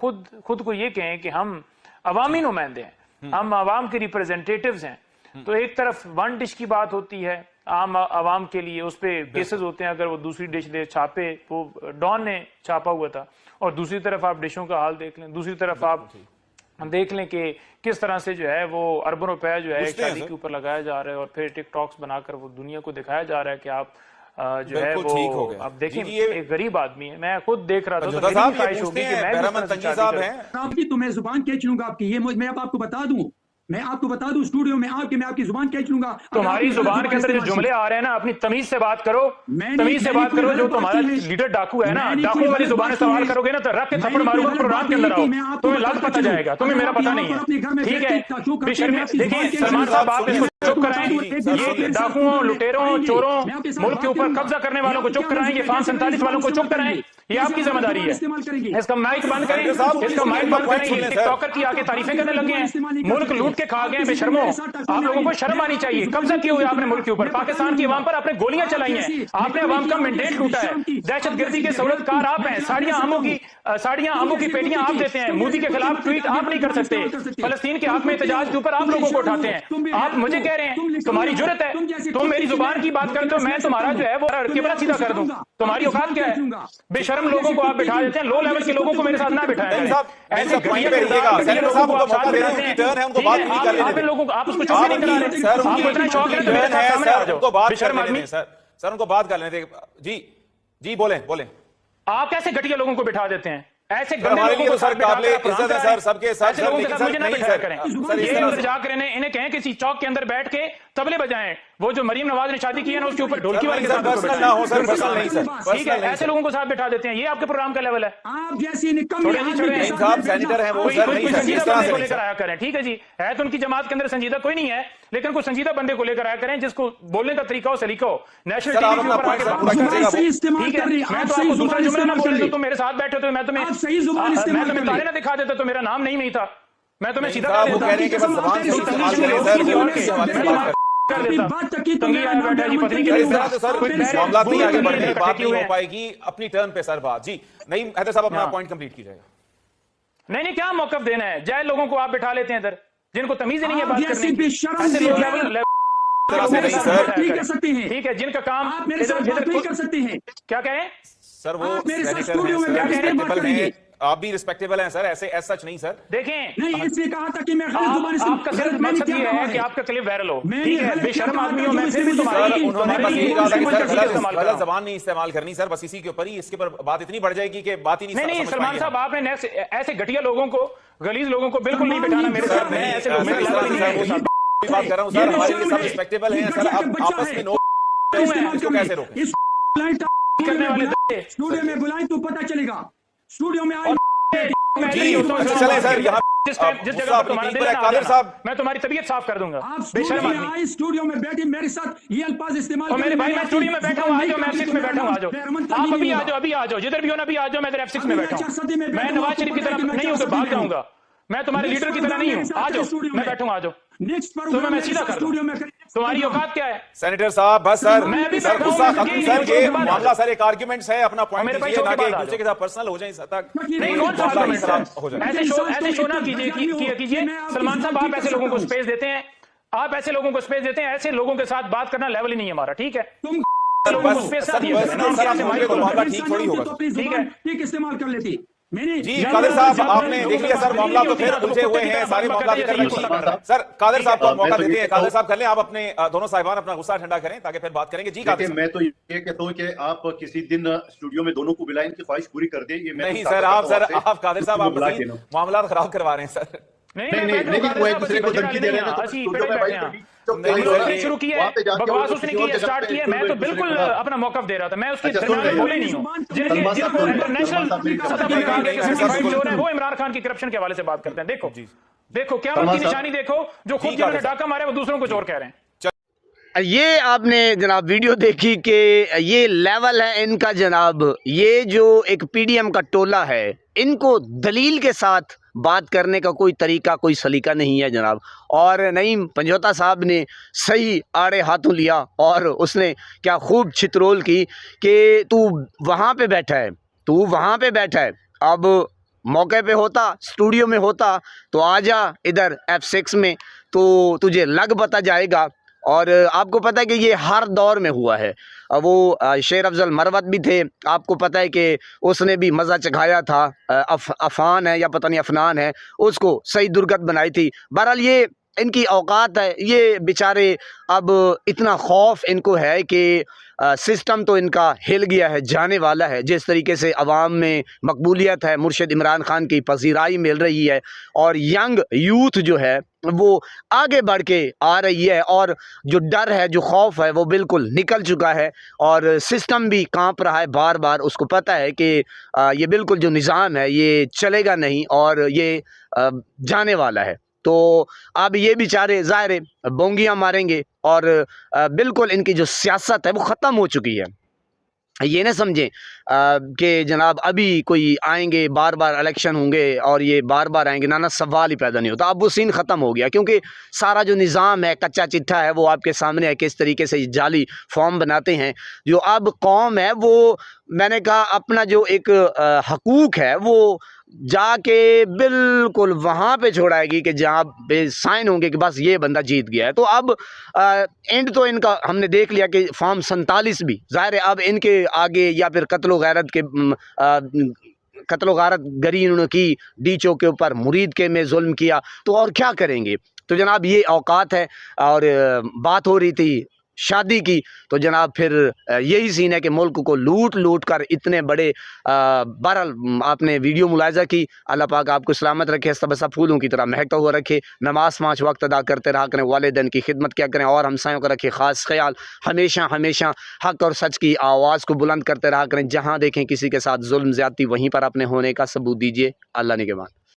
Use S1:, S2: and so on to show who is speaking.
S1: खुद को ये कहें कि हम अवामी नुमाइंदे हैं, हम अवाम के रिप्रेजेंटेटिव्स हैं, तो एक तरफ वन डिश की बात होती है आम आवाम के लिए, उस पर केसेस होते हैं अगर वो दूसरी डिश दे छापे, वो डॉन ने छापा हुआ था, और दूसरी तरफ आप डिशों का हाल देख लें, दूसरी तरफ आप देख लें कि किस तरह से जो है वो अरबों रुपया जो है शादी के ऊपर लगाया जा रहा है, और फिर टिकटॉक्स बनाकर वो दुनिया को दिखाया जा रहा है कि आप जो है वो अब देखिए एक गरीब आदमी है, मैं खुद देख रहा था, तो मेरी ख्वाहिश होगी कि मैं भी
S2: तुम्हें जुबान खींच लूंगा आपकी, ये मैं अब आपको बता दूं, मैं आपको बता दूं स्टूडियो में आके मैं आपकी जुबान खींच लूंगा।
S1: तुम्हारी जुबान के अंदर जो जुमले आ रहे हैं ना, अपनी तमीज से बात करो, तमीज से बात करो। जो तुम्हारा लीडर डाकू है ना, डाकू वाली जुबान इस्तेमाल करोगे ना तो रख के थप्पड़ मारूंगा प्रोग्राम के अंदर आओ, तुम्हें लग पता जाएगा, तुम्हें मेरा पता नहीं है, ठीक है। देखिए सलमान साहब, आप इसको चुप कराएं, ये डाकुओं, लुटेरों, चोरों, मुल्क के ऊपर कब्जा करने वालों को चुप कराएं, ये फान 47 वालों को चुप कराएं, ये आपकी जिम्मेदारी है। इसका माइक बंद करें, इसका माइक बंद करें। टिकटॉकर की आके तारीफें करने लगे हैं, मुल्क लूट के खा गए बेशर्मो, आप लोगों को शर्म आनी चाहिए। कब्जा किया हुआ आपने मुल्क के ऊपर, पाकिस्तान की अवाम पर आपने गोलियां चलाई हैं, आपने अवाम का मैंडेट लूटा है, दहशतगर्दी के सहूलतकार आप हैं, साड़ियां आमों की पेटियां आप देते हैं, मोदी के खिलाफ ट्वीट आप नहीं कर सकते, फलस्तीन के हक में एहतजाज के ऊपर आप लोगों को उठाते हैं। आप मुझे कह रहे हैं तुम्हारी जुर्रत है, तुम मेरी जुबान की बात करते हो, मैं तुम्हारा जो है वो केवल सीधा कर दूं, तुम्हारी औकात क्या है? बेशर्म लोगों को आप बिठा देते हैं, लो लेवल के लोगों को मेरे साथ ना बिठाया
S3: ऐसे
S1: लोगों को आप उसको चुप नहीं करा रहे, आपको इतना शौक है तो मेरे साथ सामने आ जाओ। बेशर्म आदमी,
S3: सर उनको बात कर लेते। जी बोलें।
S1: आप कैसे घटिया लोगों को बिठा देते हैं? ऐसे
S3: हमारे लिए तो सर काबिले इज्जत है सर, सबके साथ
S1: ऐसे लोगों के साथ मुझे ना बिठाया करें। ये इंतजार करें, इन्हें कहें किसी चौक के अंदर बैठ के तबले बजाएं, वो जो मरीम नवाज ने शादी की है ना उसके ऊपर ढोलकी वाले के साथ
S3: पर्सनल ना हो सर, पर्सनल नहीं सर,
S1: ठीक है। ऐसे लोगों को साथ बिठा देते हैं, ये आपके प्रोग्राम का लेवल है।
S2: आप जैसी निकम्मी
S3: साहब सैनिटर है वो सर, नहीं
S1: संजीदा बंदे को लेकर आया करें, ठीक है जी। है तो उनकी जमात के अंदर संजीदा कोई नहीं है, लेकिन कोई संजीदा बंदे को लेकर आया करें जिसको बोलने का तरीका हो, सलीका हो। नेशनल टीवी के ऊपर आके ठीक है, मैं तो आपको दूसरा जुमला ना बोल, तुम मेरे साथ बैठे तो मैं तुम्हें तारे ना दिखा देता तो मेरा नाम नहीं था, मैं तुम्हें सीधा कर देता।
S3: मामला नहीं आगे बढ़ने, बात नहीं हो पाएगी अपनी टर्न पे सर बात। जी नहीं हैदर साहब, अपना पॉइंट कंप्लीट कीजिएगा।
S1: नहीं क्या मौकफ देना है? जाए लोगों को आप बिठा लेते हैं इधर, जिनको तमीज ही नहीं है बात करने की, ठीक है, जिनका काम
S2: आप मेरे साथ बात नहीं कर सकते हैं।
S1: क्या कहें
S3: सर? वो
S2: रिस्पेक्टेबल हैं,
S3: आप भी रिस्पेक्टेबल हैं सर, ऐसे सच नहीं सर।
S1: देखें,
S2: नहीं इसलिए कहा था कि मैं
S1: आपका सिर्फ मकसद ये है कि आपका क्लिप वायरल हो, ठीक है। बेशर्म आदमी हो, मैं फिर भी तुम्हारी
S3: उन्होंने बस यही कहा था कि सर गलत जबान नहीं इस्तेमाल करनी सर, बस इसी के ऊपर ही, इसके ऊपर बात इतनी बढ़ जाएगी कि बात ही
S1: नहीं। सलमान साहब, आपने ऐसे घटिया लोगों को, गलीज लोगों को बिल्कुल नहीं बिठाना मेरे साथ। मैं ऐसे लोगों
S3: की बात कर रहा हूं सर, हमारे लिए सब रिस्पेक्टेबल हैं सर। आप आपस में इसको कैसे रोकें?
S1: करने वाले
S2: स्टूडियो में बुलाएं तो पता चलेगा, स्टूडियो में आए
S3: चले सर। यहाँ
S1: जिस जगह पर तुम्हारा दिल है मैं तुम्हारी तबीयत साफ कर दूंगा।
S2: आप स्टूडियो में बैठे मेरे साथ ये अल्फाज इस्तेमाल,
S1: मेरे भाई मैं स्टूडियो में बैठा हूँ, आ जाओ, मैं F6 में बैठा हूँ, आ जाओ आप, अभी आ जाओ, जिधर भी हो ना, अभी आ जाओ, मैं इधर F6 में बैठा हूँ। मैं नवाज शरीफ की तरह नहीं हूँ तो भाग जाऊंगा, मैं तुम्हारे लीडर की तरह नहीं हूँ, आ जाओ, मैं बैठा हूँ, आ जाओ, तुम्हें मैं सीधा कर दूं। तुम्हारी औकात क्या है?
S3: सेनेटर साहब बस सर,
S1: मैं भी
S3: सर गुस्सा खत्म सर, ये मामला सर एक आर्गुमेंट्स है, अपना पॉइंट दीजिए, ना कि एक दूसरे के साथ पर्सनल हो जाए तक।
S1: नहीं, कौन सा हो जाए? ऐसे शो ना कीजिए। सलमान साहब, आप ऐसे लोगों को स्पेस देते हैं, ऐसे लोगों के साथ बात करना लेवल ही नहीं है हमारा, ठीक है। तुम
S2: ठीक है, ठीक इस्तेमाल कर लेती।
S3: जी कादिर साहब, आपने देख लिया सर, मामला तो फिर उलझे हुए हैं सारे मामला। सर कादिर साहब को मौका देते हैं, कादिर साहब कर लें, आप अपने दोनों साहिबान अपना गुस्सा ठंडा करें ताकि फिर बात करेंगे। जी कादिर,
S4: मैं तो ये कहता हूं कि आप किसी दिन स्टूडियो में दोनों को बुलाएं, इनकी ख्वाहिश पूरी कर दें। ये
S3: नहीं सर, आप कादिर साहब आप मामला खराब करवा रहे हैं सर।
S1: नहीं, वो एक दूसरे को धमकी दे रहे हैं, शुरू की है बकवास उसने की, स्टार्ट की है। मैं तो बिल्कुल अपना मौकफ दे रहा था, मैं उसके बोले नहीं हूँ। जिनको इंटरनेशनल सतह पर कहा गया कि सर्टिफाइड चोर है, वो इमरान खान की करप्शन के हवाले से बात करते हैं। देखो क्या उनकी निशानी, देखो जो खुद जिन्होंने डाका मारे वो दूसरों को चोर कह रहे हैं।
S5: ये आपने जनाब वीडियो देखी कि ये लेवल है इनका जनाब। ये जो एक पीडीएम का टोला है, इनको दलील के साथ बात करने का कोई तरीका, कोई सलीका नहीं है जनाब। और नईम पंजोता साहब ने सही आड़े हाथों लिया और उसने क्या खूब छितरोल की कि तू वहाँ पे बैठा है, अब मौके पे होता, स्टूडियो में होता, तो आजा इधर F6 में, तो तुझे लग पता जाएगा। और आपको पता है कि ये हर दौर में हुआ है। वो शेर अफजल मरवत भी थे, आपको पता है कि उसने भी मज़ा चखाया था। अफान है या पता नहीं अफनान है, उसको सही दुर्गत बनाई थी। बहरहाल ये इनकी औकात है, ये बेचारे अब इतना खौफ इनको है कि सिस्टम तो इनका हिल गया है, जाने वाला है। जिस तरीके से अवाम में मकबूलियत है, मुर्शिद इमरान खान की पजीराई मिल रही है और यंग यूथ जो है वो आगे बढ़ के आ रही है, और जो डर है, जो खौफ है, वो बिल्कुल निकल चुका है और सिस्टम भी कांप रहा है बार बार। उसको पता है कि ये बिल्कुल जो निज़ाम है ये चलेगा नहीं और ये जाने वाला है। तो अब ये बेचारे ज़ाहिर है बोंगियाँ मारेंगे और बिल्कुल इनकी जो सियासत है वो ख़त्म हो चुकी है। ये ना समझें कि जनाब अभी कोई आएंगे, बार बार इलेक्शन होंगे और ये बार बार आएंगे, ना सवाल ही पैदा नहीं होता। अब वो सीन ख़त्म हो गया, क्योंकि सारा जो निज़ाम है, कच्चा चिट्ठा है, वो आपके सामने है। किस तरीके से जाली फॉर्म बनाते हैं। जो अब कौम है वो, मैंने कहा, अपना जो एक हकूक़ है वो जाके बिल्कुल वहाँ पे छोड़ाएगी कि जहाँ पे साइन होंगे कि बस ये बंदा जीत गया है। तो अब एंड तो इनका हमने देख लिया कि फॉर्म 47 भी ज़ाहिर है अब इनके आगे, या फिर कत्लो गारत गरी इन्होंने की डी चौक के ऊपर, मुरीद के में जुल्म किया, तो और क्या करेंगे। तो जनाब ये औकात है। और बात हो रही थी शादी की, तो जनाब फिर यही सीन है कि मुल्क को लूट लूट कर इतने बड़े, बहरहाल आपने वीडियो मुलाहिजा की। अल्लाह पाक आपको सलामत रखे, सबसा फूलों की तरह महकता हुआ रखे, नमाज 5 वक्त अदा करते रहा करें, वालिदैन की खिदमत किया करें और हमसायों का रखे ख़ास ख्याल। हमेशा हमेशा हक़ और सच की आवाज़ को बुलंद करते रहा करें। जहाँ देखें किसी के साथ जुल्म ज़्यादती, वहीं पर अपने होने का सबूत दीजिए। अल्लाह निगहबान।